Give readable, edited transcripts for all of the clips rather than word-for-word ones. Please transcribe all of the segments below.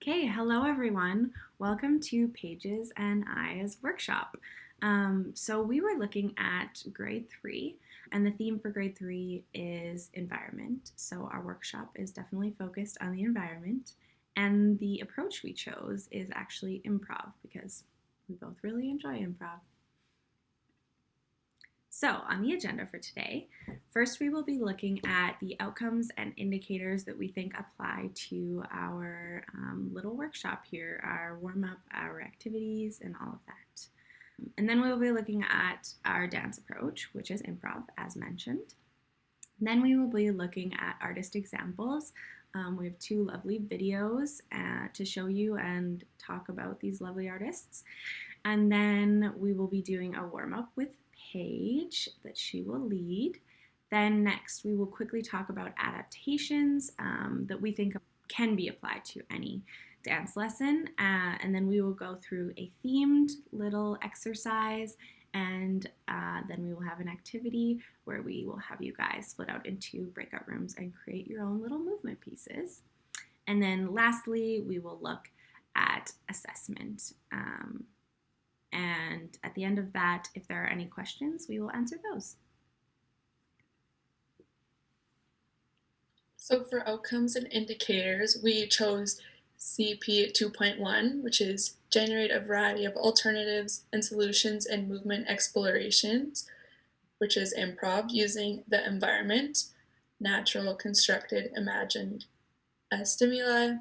Okay, hello everyone. Welcome to Paige's and I's workshop. So we were looking at grade 3, and the theme for grade 3 is environment. So our workshop is definitely focused on the environment, and the approach we chose is actually improv because we both really enjoy improv. So, on the agenda for today, first we will be looking at the outcomes and indicators that we think apply to our little workshop here, our warm up, our activities, and all of that. And then we will be looking at our dance approach, which is improv, as mentioned. Then we will be looking at artist examples. We have two lovely videos to show you and talk about these lovely artists. And then we will be doing a warm up with Paige that she will lead. Then next we will quickly talk about adaptations that we think can be applied to any dance lesson. And then we will go through a themed little exercise, and then we will have an activity where we will have you guys split out into breakout rooms and create your own little movement pieces. And then lastly, we will look at assessment. And at the end of that, if there are any questions, we will answer those. So for outcomes and indicators, we chose CP 2.1, which is generate a variety of alternatives and solutions and movement explorations, which is improv using the environment, natural, constructed, imagined as stimuli.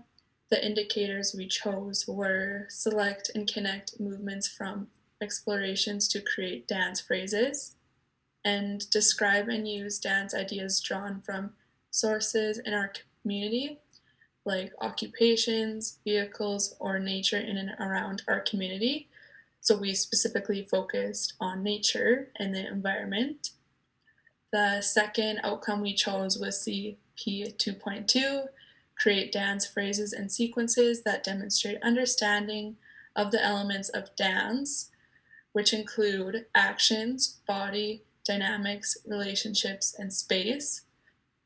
The indicators we chose were select and connect movements from explorations to create dance phrases, and describe and use dance ideas drawn from sources in our community, like occupations, vehicles, or nature in and around our community. So we specifically focused on nature and the environment. The second outcome we chose was CP 2.2, create dance phrases and sequences that demonstrate understanding of the elements of dance, which include actions, body, dynamics, relationships, and space.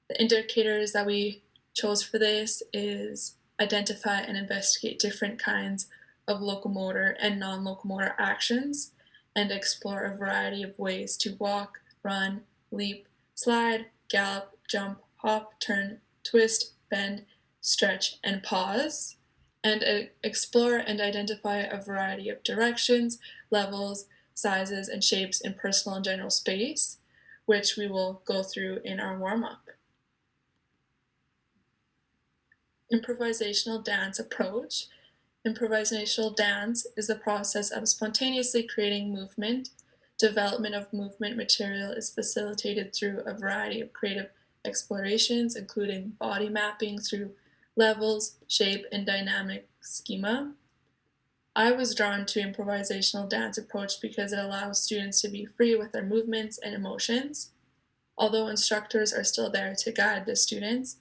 The indicators that we chose for this is identify and investigate different kinds of locomotor and non-locomotor actions, and explore a variety of ways to walk, run, leap, slide, gallop, jump, hop, turn, twist, bend, stretch, and pause, and explore and identify a variety of directions, levels, sizes, and shapes in personal and general space, which we will go through in our warm-up. Improvisational dance approach. Improvisational dance is the process of spontaneously creating movement. Development of movement material is facilitated through a variety of creative explorations, including body mapping through levels, shape, and dynamic schema. I was drawn to improvisational dance approach because it allows students to be free with their movements and emotions. Although instructors are still there to guide the students,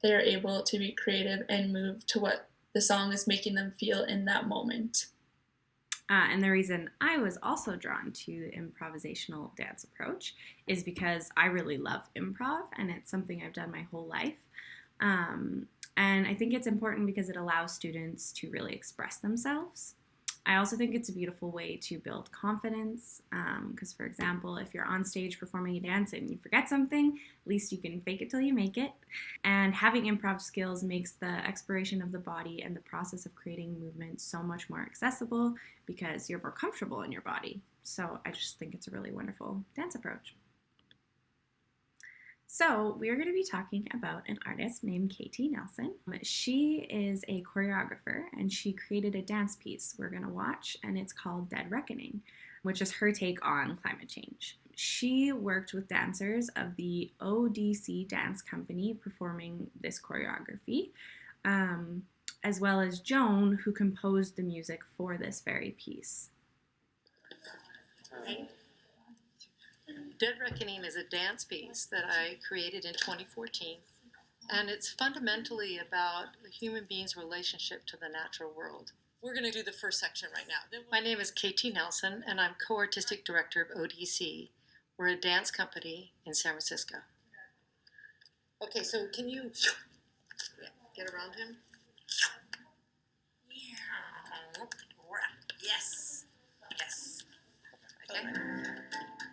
they are able to be creative and move to what the song is making them feel in that moment. And the reason I was also drawn to the improvisational dance approach is because I really love improv, and it's something I've done my whole life. And I think it's important because it allows students to really express themselves. I also think it's a beautiful way to build confidence because, for example, if you're on stage performing a dance and you forget something, at least you can fake it till you make it. And having improv skills makes the exploration of the body and the process of creating movement so much more accessible because you're more comfortable in your body. So I just think it's a really wonderful dance approach. So we are going to be talking about an artist named Katie Nelson. She is a choreographer, and she created a dance piece we're going to watch, and it's called Dead Reckoning, which is her take on climate change. She worked with dancers of the ODC dance company performing this choreography, as well as Joan, who composed the music for this very piece. Dead Reckoning is a dance piece that I created in 2014, and it's fundamentally about the human being's relationship to the natural world. We're going to do the first section right now. My name is Katie Nelson, and I'm co-artistic director of ODC. We're a dance company in San Francisco. Okay, so can you get around him?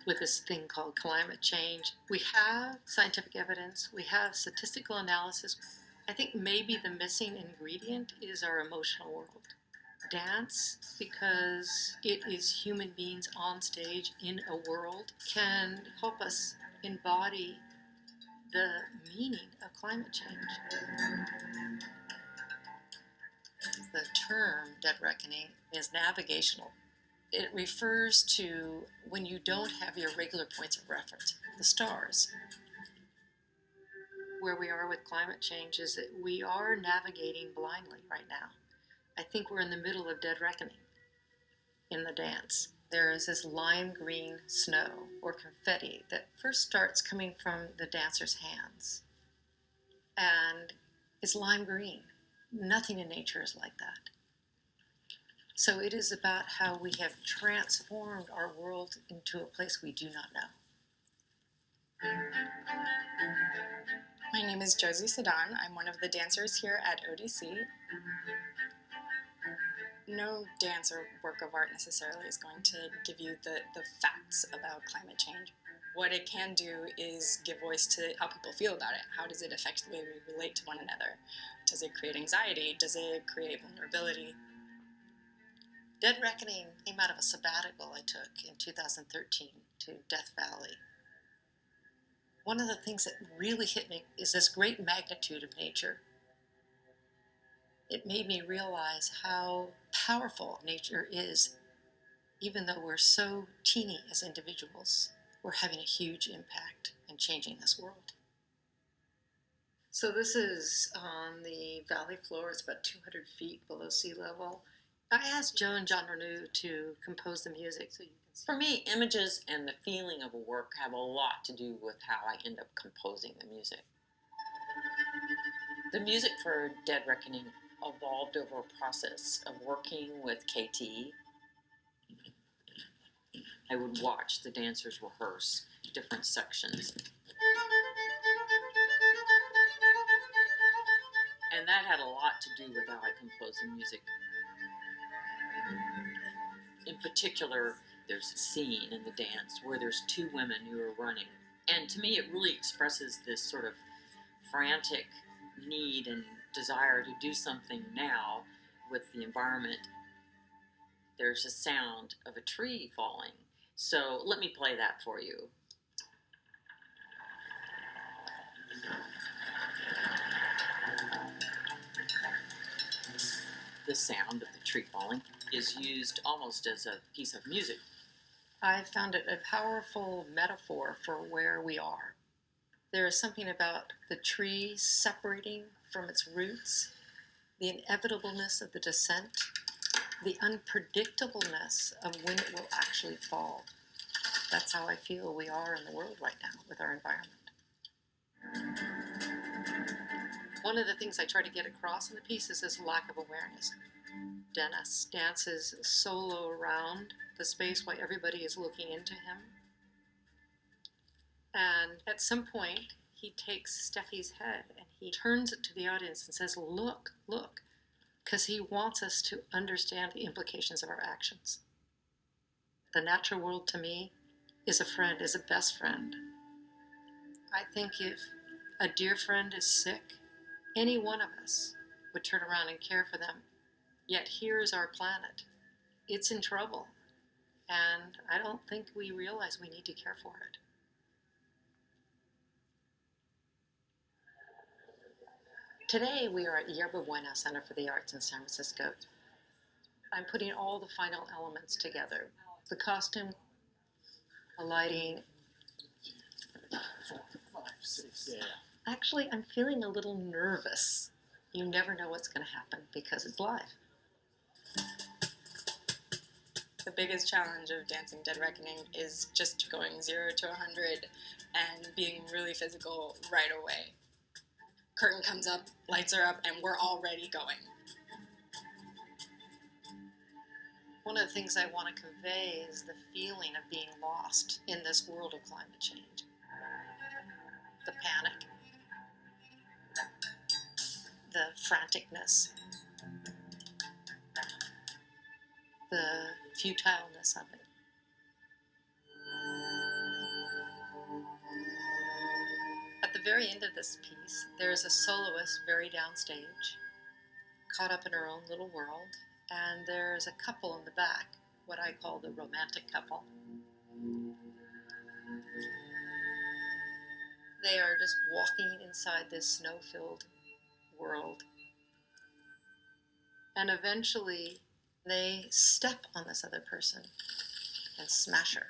with this thing called climate change. We have scientific evidence, we have statistical analysis. I think maybe the missing ingredient is our emotional world. Dance, because it is human beings on stage in a world, can help us embody the meaning of climate change. The term dead reckoning is navigational. It refers to when you don't have your regular points of reference, the stars. Where we are with climate change is that we are navigating blindly right now. I think we're in the middle of dead reckoning in the dance. There is this lime green snow or confetti that first starts coming from the dancer's hands. And it's lime green. Nothing in nature is like that. So it is about how we have transformed our world into a place we do not know. My name is Josie Sedan. I'm one of the dancers here at ODC. No dance or work of art necessarily is going to give you the facts about climate change. What it can do is give voice to how people feel about it. How does it affect the way we relate to one another? Does it create anxiety? Does it create vulnerability? Dead Reckoning came out of a sabbatical I took in 2013 to Death Valley. One of the things that really hit me is this great magnitude of nature. It made me realize how powerful nature is. Even though we're so teeny as individuals, we're having a huge impact in changing this world. So this is on the valley floor. It's about 200 feet below sea level. I asked Joe and John Renew to compose the music so you can see. For me, images and the feeling of a work have a lot to do with how I end up composing the music. The music for Dead Reckoning evolved over a process of working with KT. I would watch the dancers rehearse different sections. And that had a lot to do with how I composed the music. In particular, there's a scene in the dance where there's two women who are running. And to me, it really expresses this sort of frantic need and desire to do something now with the environment. There's a sound of a tree falling. So let me play that for you. The sound of the tree falling is used almost as a piece of music. I found it a powerful metaphor for where we are. There is something about the tree separating from its roots, the inevitableness of the descent, the unpredictableness of when it will actually fall. That's how I feel we are in the world right now with our environment. One of the things I try to get across in the piece is this lack of awareness. Dennis dances solo around the space while everybody is looking into him. And at some point, he takes Steffi's head and he turns it to the audience and says, "Look, look," because he wants us to understand the implications of our actions. The natural world to me is a friend, is a best friend. I think if a dear friend is sick, any one of us would turn around and care for them. Yet here's our planet. It's in trouble. And I don't think we realize we need to care for it. Today we are at Yerba Buena Center for the Arts in San Francisco. I'm putting all the final elements together. The costume, the lighting. 5, 6, yeah. Actually, I'm feeling a little nervous. You never know what's going to happen because it's live. The biggest challenge of dancing Dead Reckoning is just going 0 to 100 and being really physical right away. Curtain comes up, lights are up, and we're already going. One of the things I want to convey is the feeling of being lost in this world of climate change. The panic, the franticness, the futileness of it. At the very end of this piece, there is a soloist very downstage, caught up in her own little world, and there's a couple in the back, what I call the romantic couple. They are just walking inside this snow-filled world. And eventually, they step on this other person and smash her.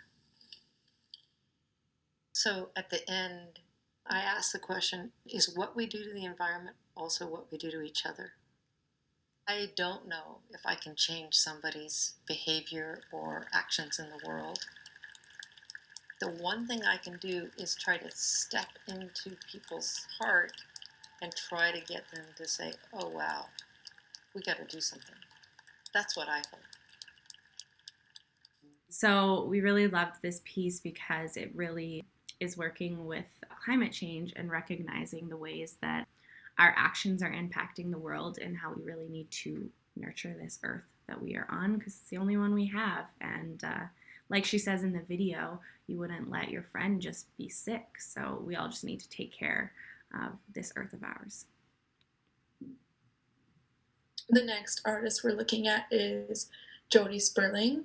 So at the end, I ask the question, is what we do to the environment also what we do to each other? I don't know if I can change somebody's behavior or actions in the world. The one thing I can do is try to step into people's heart and try to get them to say, oh wow, we got to do something. That's what I hope. So we really loved this piece because it really is working with climate change and recognizing the ways that our actions are impacting the world and how we really need to nurture this earth that we are on because it's the only one we have. And like she says in the video, you wouldn't let your friend just be sick. So we all just need to take care of this earth of ours. The next artist we're looking at is Jody Sperling.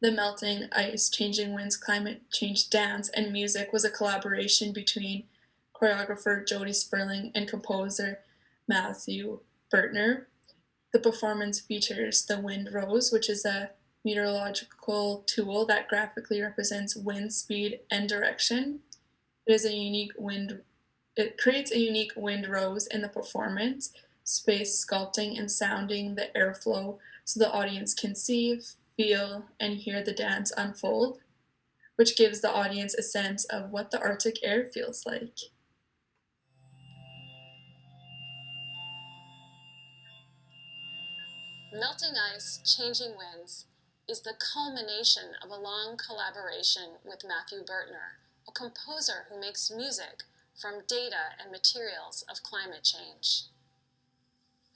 The Melting Ice, Changing Winds, Climate Change Dance and Music was a collaboration between choreographer Jody Sperling and composer Matthew Bertner. The performance features the wind rose, which is a meteorological tool that graphically represents wind speed and direction. It creates a unique wind rose in the performance, space sculpting and sounding the airflow so the audience can see, feel, and hear the dance unfold, which gives the audience a sense of what the Arctic air feels like. Melting Ice, Changing Winds is the culmination of a long collaboration with Matthew Bertner, a composer who makes music from data and materials of climate change.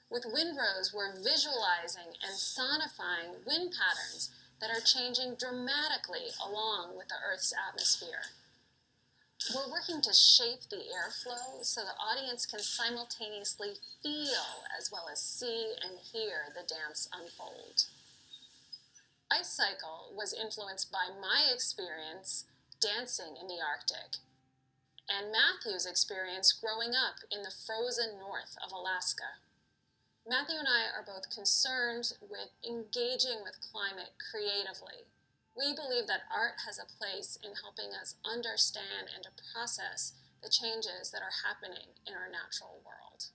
With Windrose, we're visualizing and sonifying wind patterns that are changing dramatically along with the Earth's atmosphere. We're working to shape the airflow so the audience can simultaneously feel as well as see and hear the dance unfold. Ice Cycle was influenced by my experience dancing in the Arctic and Matthew's experience growing up in the frozen north of Alaska. Matthew and I are both concerned with engaging with climate creatively. We believe that art has a place in helping us understand and to process the changes that are happening in our natural world.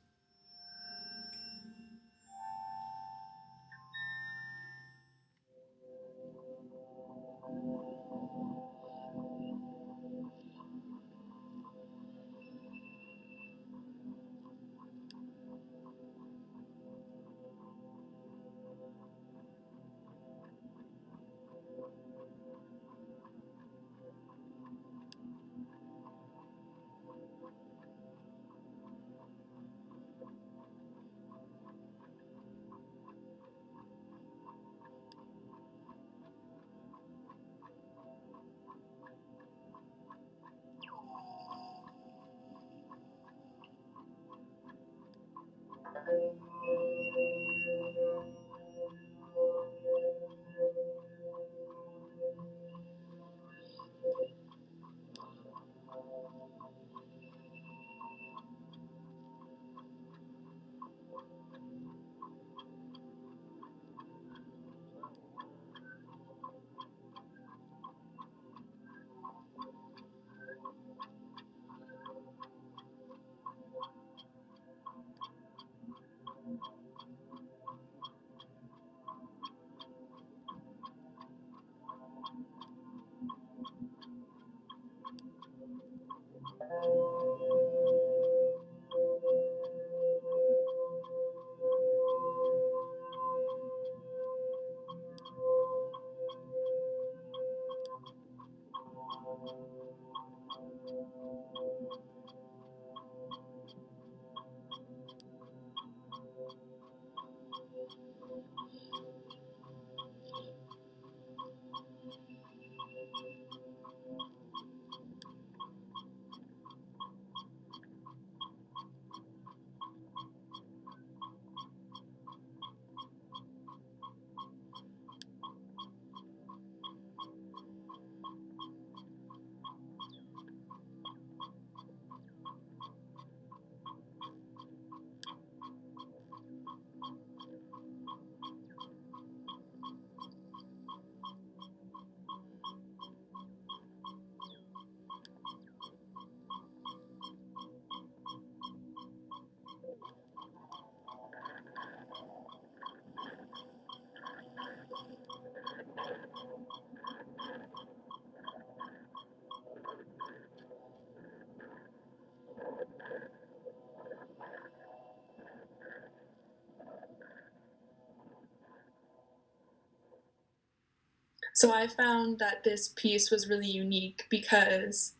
So I found that this piece was really unique because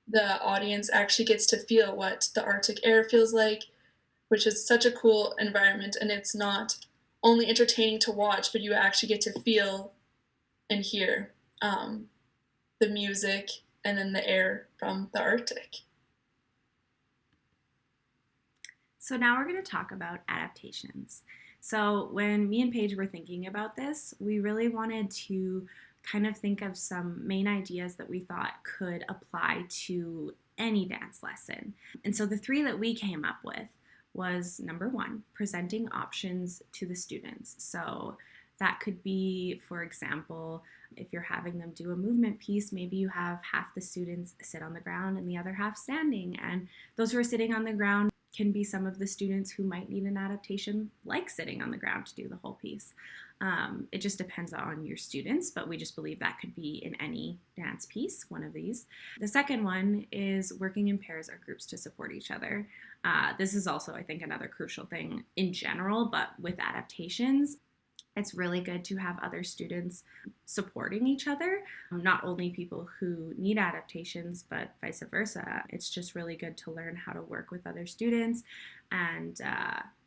the audience actually gets to feel what the Arctic air feels like, which is such a cool environment, and it's not only entertaining to watch, but you actually get to feel and hear the music and then the air from the Arctic. So now we're going to talk about adaptations. So when me and Paige were thinking about this, we really wanted to kind of think of some main ideas that we thought could apply to any dance lesson. And so the three that we came up with was number one, presenting options to the students. So that could be, for example, if you're having them do a movement piece, maybe you have half the students sit on the ground and the other half standing. And those who are sitting on the ground can be some of the students who might need an adaptation, like sitting on the ground to do the whole piece. It just depends on your students, but we just believe that could be in any dance piece, one of these. The second one is working in pairs or groups to support each other. This is also, I think, another crucial thing in general, but with adaptations, it's really good to have other students supporting each other, not only people who need adaptations, but vice versa. It's just really good to learn how to work with other students and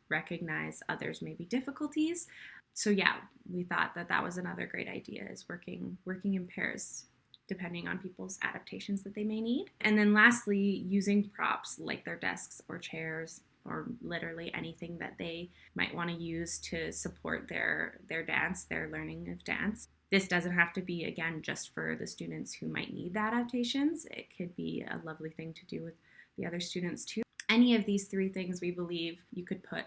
recognize others' maybe difficulties. So yeah, we thought that that was another great idea, is working in pairs depending on people's adaptations that they may need. And then lastly, using props like their desks or chairs, or literally anything that they might want to use to support their dance, their learning of dance. This doesn't have to be, again, just for the students who might need the adaptations. It could be a lovely thing to do with the other students too. Any of these three things, we believe you could put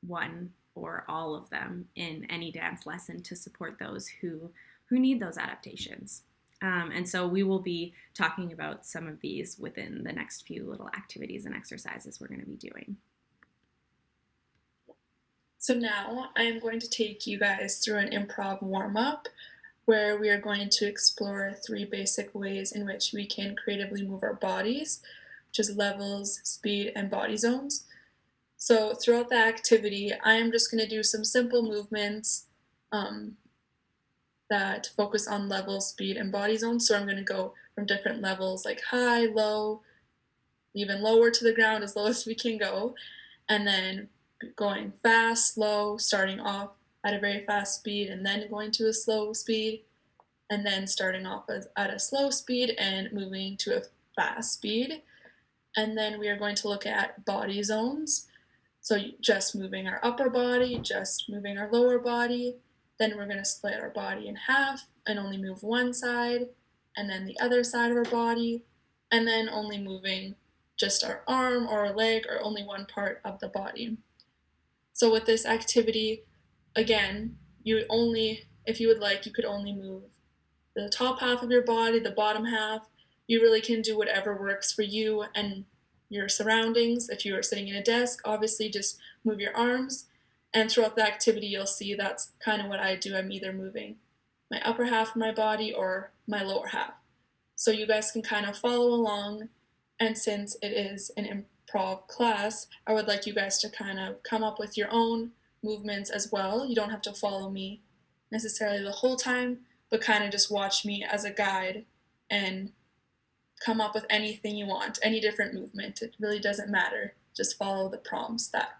one or all of them in any dance lesson to support those who need those adaptations. And so we will be talking about some of these within the next few little activities and exercises we're going to be doing. So now I am going to take you guys through an improv warm-up where we are going to explore three basic ways in which we can creatively move our bodies, which is levels, speed, and body zones. So throughout the activity, I am just going to do some simple movements that focus on level, speed, and body zones. So I'm going to go from different levels like high, low, even lower to the ground, as low as we can go, and then going fast, slow, starting off at a very fast speed and then going to a slow speed, and then starting off at a slow speed and moving to a fast speed. And then we are going to look at body zones. So just moving our upper body, just moving our lower body. Then we're going to split our body in half and only move one side, and then the other side of our body, and then only moving just our arm or our leg or only one part of the body. So with this activity, again, if you would like, you could only move the top half of your body, the bottom half. You really can do whatever works for you and your surroundings. If you are sitting at a desk, obviously just move your arms. And throughout the activity, you'll see that's kind of what I do. I'm either moving my upper half of my body or my lower half. So you guys can kind of follow along. And since it is an improv class, I would like you guys to kind of come up with your own movements as well. You don't have to follow me necessarily the whole time, but kind of just watch me as a guide and come up with anything you want, any different movement. It really doesn't matter. Just follow the prompts that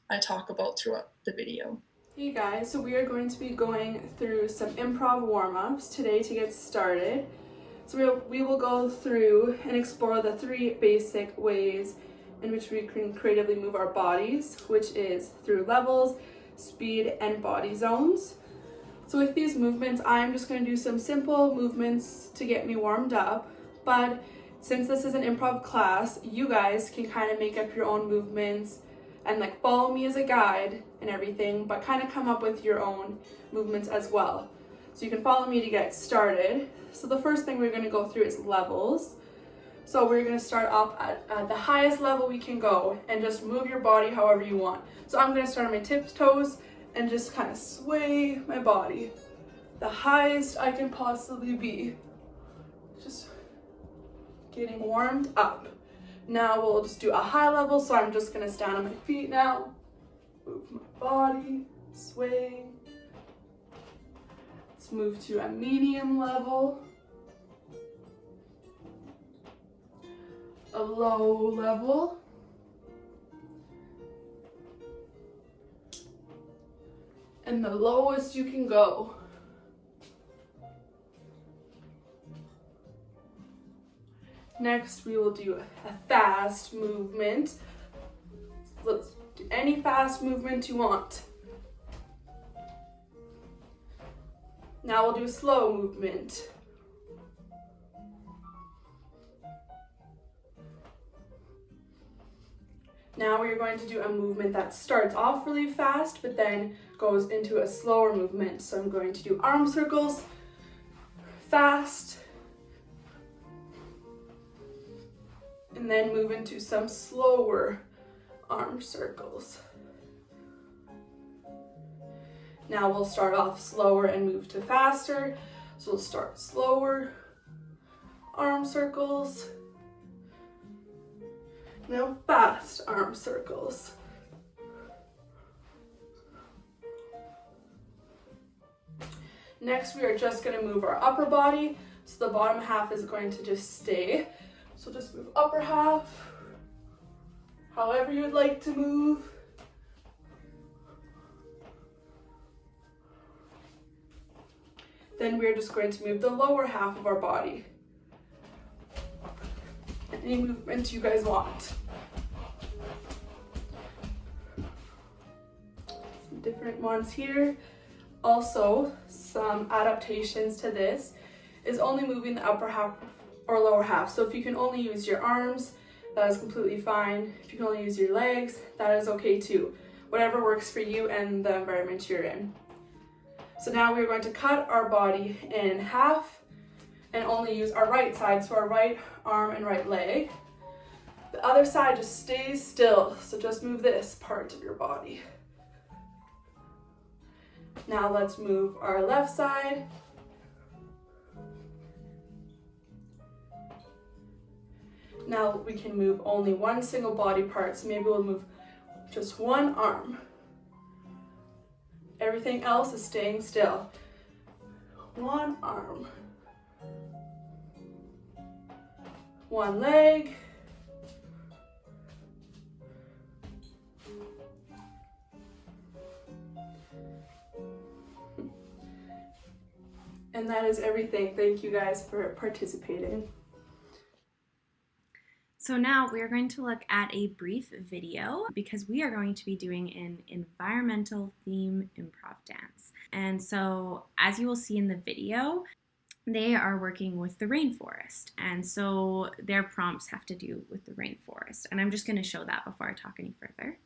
I talk about throughout the video. Hey guys, so we are going to be going through some improv warm-ups today to get started. So we will go through and explore the three basic ways in which we can creatively move our bodies, which is through levels, speed, and body zones. So with these movements, I'm just going to do some simple movements to get me warmed up, but since this is an improv class, you guys can kind of make up your own movements and like follow me as a guide and everything, but kind of come up with your own movements as well. So you can follow me to get started. So the first thing we're going to go through is levels. So we're going to start off at the highest level we can go and just move your body however you want. So I'm going to start on my tiptoes and just kind of sway my body the highest I can possibly be. Just getting warmed up. Now we'll just do a high level, so I'm just going to stand on my feet now, move my body, sway. Let's move to a medium level, a low level, and the lowest you can go. Next, we will do a fast movement. Let's do any fast movement you want. Now we'll do a slow movement. Now we're going to do a movement that starts off really fast, but then goes into a slower movement. So I'm going to do arm circles, fast, and then move into some slower arm circles. Now we'll start off slower and move to faster. So we'll start slower, arm circles, now fast arm circles. Next, we are just going to move our upper body. So the bottom half is going to just stay. So just move upper half, however you would like to move. Then we're just going to move the lower half of our body. Any movement you guys want. Some different ones here. Also, some adaptations to this is only moving the upper half or lower half. So if you can only use your arms, that is completely fine. If you can only use your legs, that is okay too. Whatever works for you and the environment you're in. So now we're going to cut our body in half and only use our right side, so our right arm and right leg. The other side just stays still, so just move this part of your body. Now let's move our left side. Now we can move only one single body part, so maybe we'll move just one arm. Everything else is staying still. One arm. One leg. And that is everything. Thank you guys for participating. So now we are going to look at a brief video because we are going to be doing an environmental theme improv dance. And so as you will see in the video, they are working with the rainforest. And so their prompts have to do with the rainforest. And I'm just going to show that before I talk any further.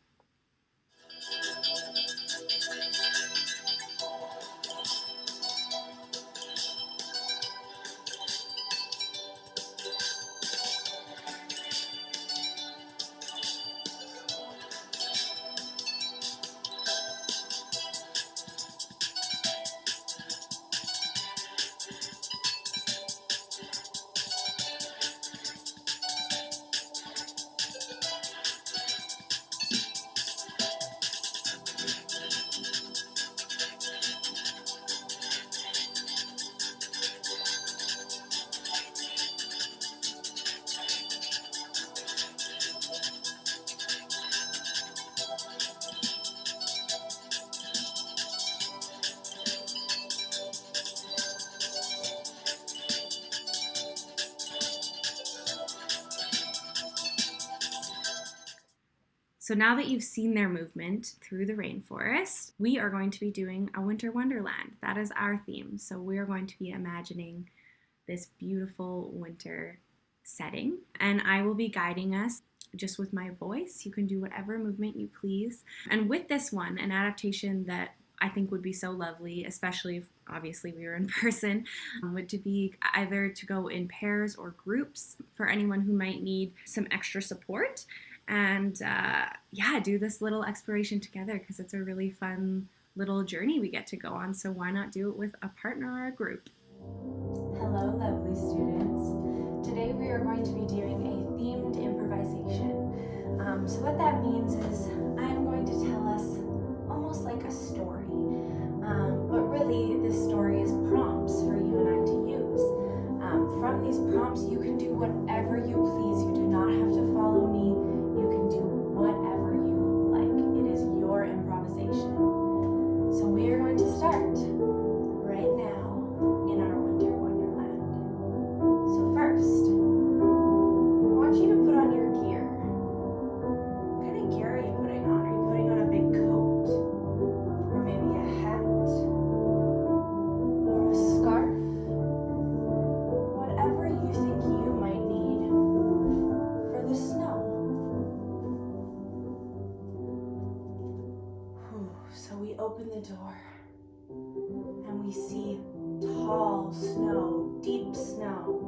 So now that you've seen their movement through the rainforest, we are going to be doing a winter wonderland. That is our theme. So we are going to be imagining this beautiful winter setting. And I will be guiding us just with my voice. You can do whatever movement you please. And with this one, an adaptation that I think would be so lovely, especially if obviously we were in person, would to be either to go in pairs or groups for anyone who might need some extra support. And yeah, do this little exploration together because it's a really fun little journey we get to go on. So why not do it with a partner or a group? Hello, lovely students. Today we are going to be doing a themed improvisation. So what that means is I'm going to tell us almost like a story. But really this story is open the door and we see tall snow, deep snow.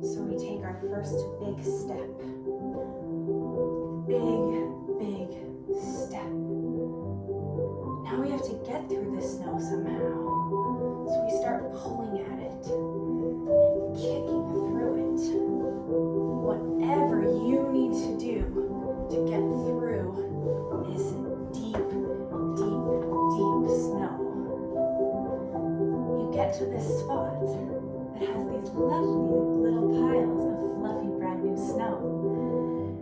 So we take our first big step. Big step. Now we have to get through the snow somehow. So we start pulling at it and kicking through it. Whatever you need to do to get through this deep snow. You get to this spot that has these lovely little piles of fluffy brand new snow.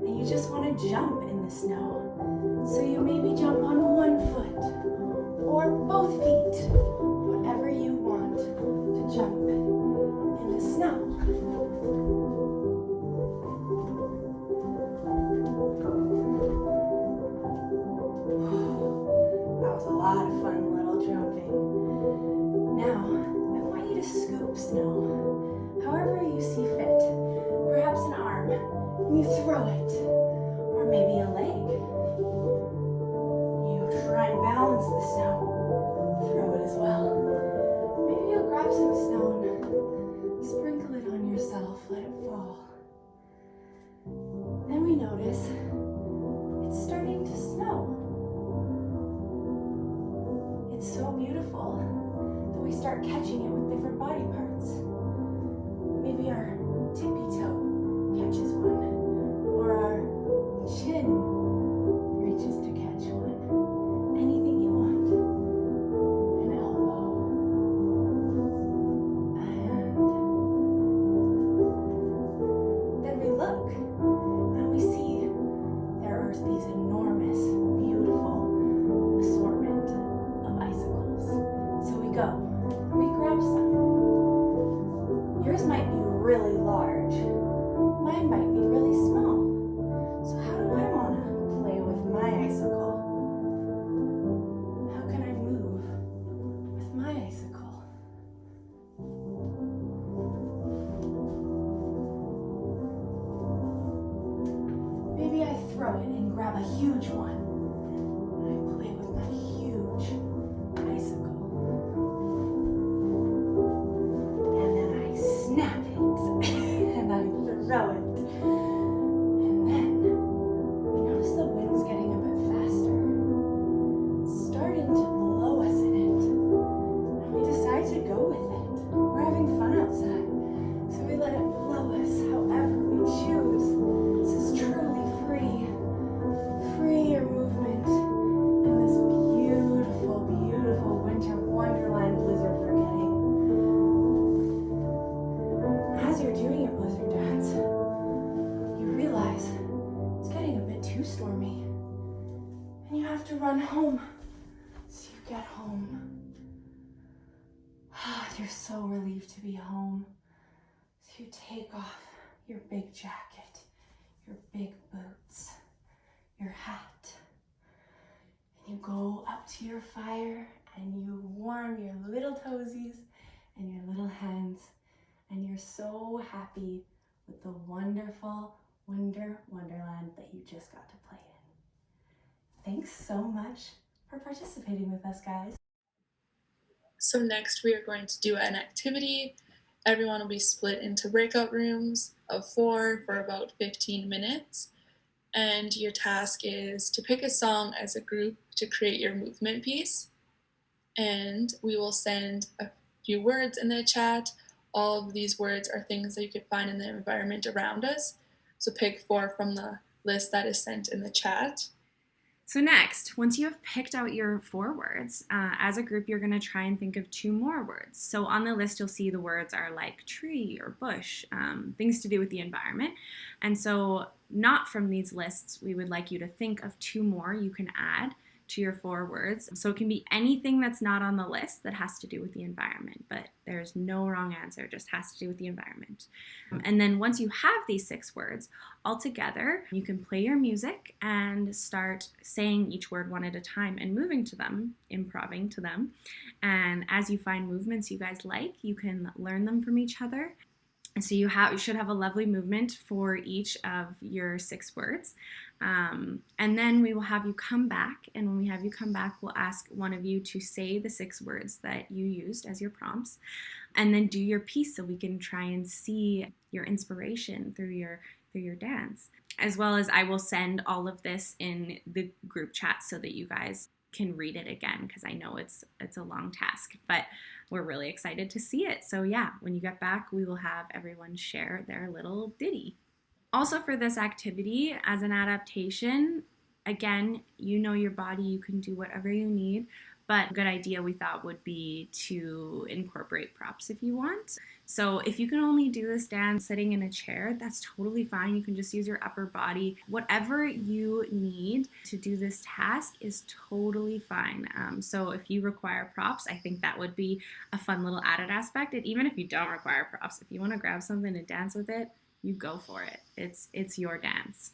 And you just want to jump in the snow. So you maybe jump on one foot or both feet, whatever you want to jump in the snow. That was a lot of fun little jumping. Now, I want you to scoop snow, however you see fit. Perhaps an arm, and you throw it, or maybe a leg. You try and balance the snow, throw it as well. Maybe you'll grab some snow and sprinkle it on yourself, let it fall. Then we notice it's starting to snow. It's so beautiful that we start catching it with different body parts. Maybe our tippy toe catches one, or our chin reaches to catch one. Anything you want. An elbow. And then we look and we see there are these enormous, beautiful assortment of icicles. So we go and we grab some. Yours might be really large. Mine might be really small. So how do I want to play with my icicle? How can I move with my icicle? Maybe I throw it and grab a huge one. I play with my huge icicle. And then I snap it and I throw it. And then we notice the wind's getting a bit faster. It's starting to blow us in it. And we decide to go with it. We're having fun outside. So we let it blow us however we choose. This is truly free. Freer movement in this beautiful winter wonderland blizzard we're getting. As you're doing your blizzard dance, you realize it's getting a bit too stormy. And you have to run home. So you get home. You're so relieved to be home. So you take off your big jacket, your big boots, your hat, and you go up to your fire and you warm your little toesies and your little hands, and you're so happy with the wonderful wonderland that you just got to play in. Thanks so much for participating with us, guys. So next we are going to do an activity. Everyone will be split into breakout rooms of 4 for about 15 minutes. And your task is to pick a song as a group to create your movement piece. And we will send a few words in the chat. All of these words are things that you could find in the environment around us. So pick 4 from the list that is sent in the chat. So next, once you have picked out your 4 words, as a group, you're going to try and think of 2 more words. So on the list, you'll see the words are like tree or bush, things to do with the environment. And so not from these lists, we would like you to think of 2 more you can add to your 4 words. So it can be anything that's not on the list that has to do with the environment, but there's no wrong answer, just has to do with the environment. And then once you have these 6 words all together, you can play your music and start saying each word one at a time and moving to them, improvising to them. And as you find movements you guys like, you can learn them from each other. So you should have a lovely movement for each of your 6 words. And then we will have you come back, and when we have you come back, we'll ask one of you to say the 6 words that you used as your prompts, and then do your piece so we can try and see your inspiration through your dance. As well as I will send all of this in the group chat so that you guys can read it again, because I know it's a long task, but we're really excited to see it. So yeah, when you get back, we will have everyone share their little ditty. Also, for this activity, as an adaptation, again, you know your body, you can do whatever you need, but a good idea we thought would be to incorporate props if you want. So if you can only do this dance sitting in a chair, that's totally fine. You can just use your upper body. Whatever you need to do this task is totally fine. So if you require props, I think that would be a fun little added aspect. And even if you don't require props, if you want to grab something and dance with it, you go for it. It's your dance.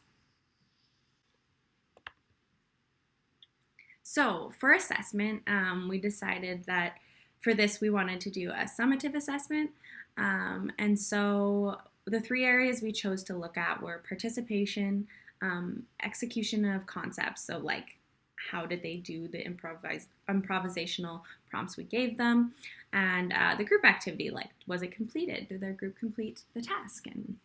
So for assessment, we decided that for this we wanted to do a summative assessment. And so the 3 areas we chose to look at were participation, execution of concepts, so like how did they do the improvisational prompts we gave them, and the group activity, like was it completed? Did their group complete the task? And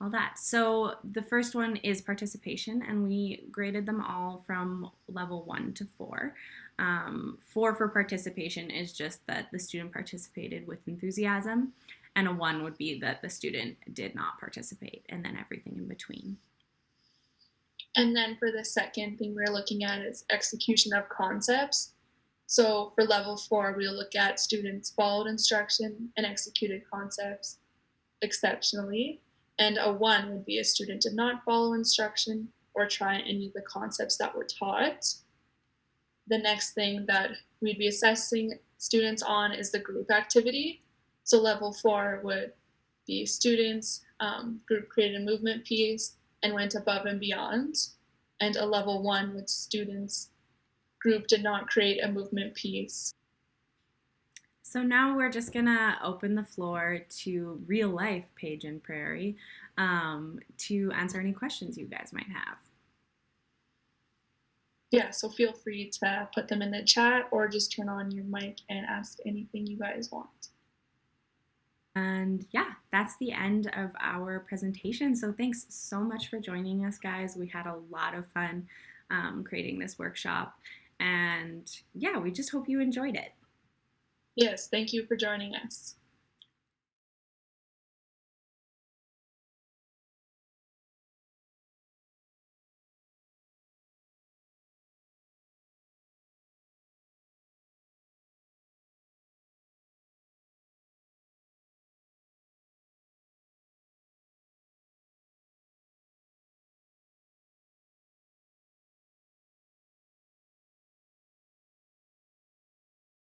all that. So the first one is participation, and we graded them all from level 1 to 4. 4 for participation is just that the student participated with enthusiasm, and a 1 would be that the student did not participate, and then everything in between. And then for the second thing we're looking at is execution of concepts. So for level 4, we'll look at students followed instruction and executed concepts exceptionally. And a 1 would be a student did not follow instruction or try any of the concepts that were taught. The next thing that we'd be assessing students on is the group activity. So level 4 would be students, group created a movement piece and went above and beyond. And a level 1 with students, group did not create a movement piece. So now we're just gonna open the floor to real life Paige and Prairie to answer any questions you guys might have. Yeah, so feel free to put them in the chat or just turn on your mic and ask anything you guys want. And yeah, that's the end of our presentation. So thanks so much for joining us, guys. We had a lot of fun creating this workshop. And yeah, we just hope you enjoyed it. Yes, thank you for joining us.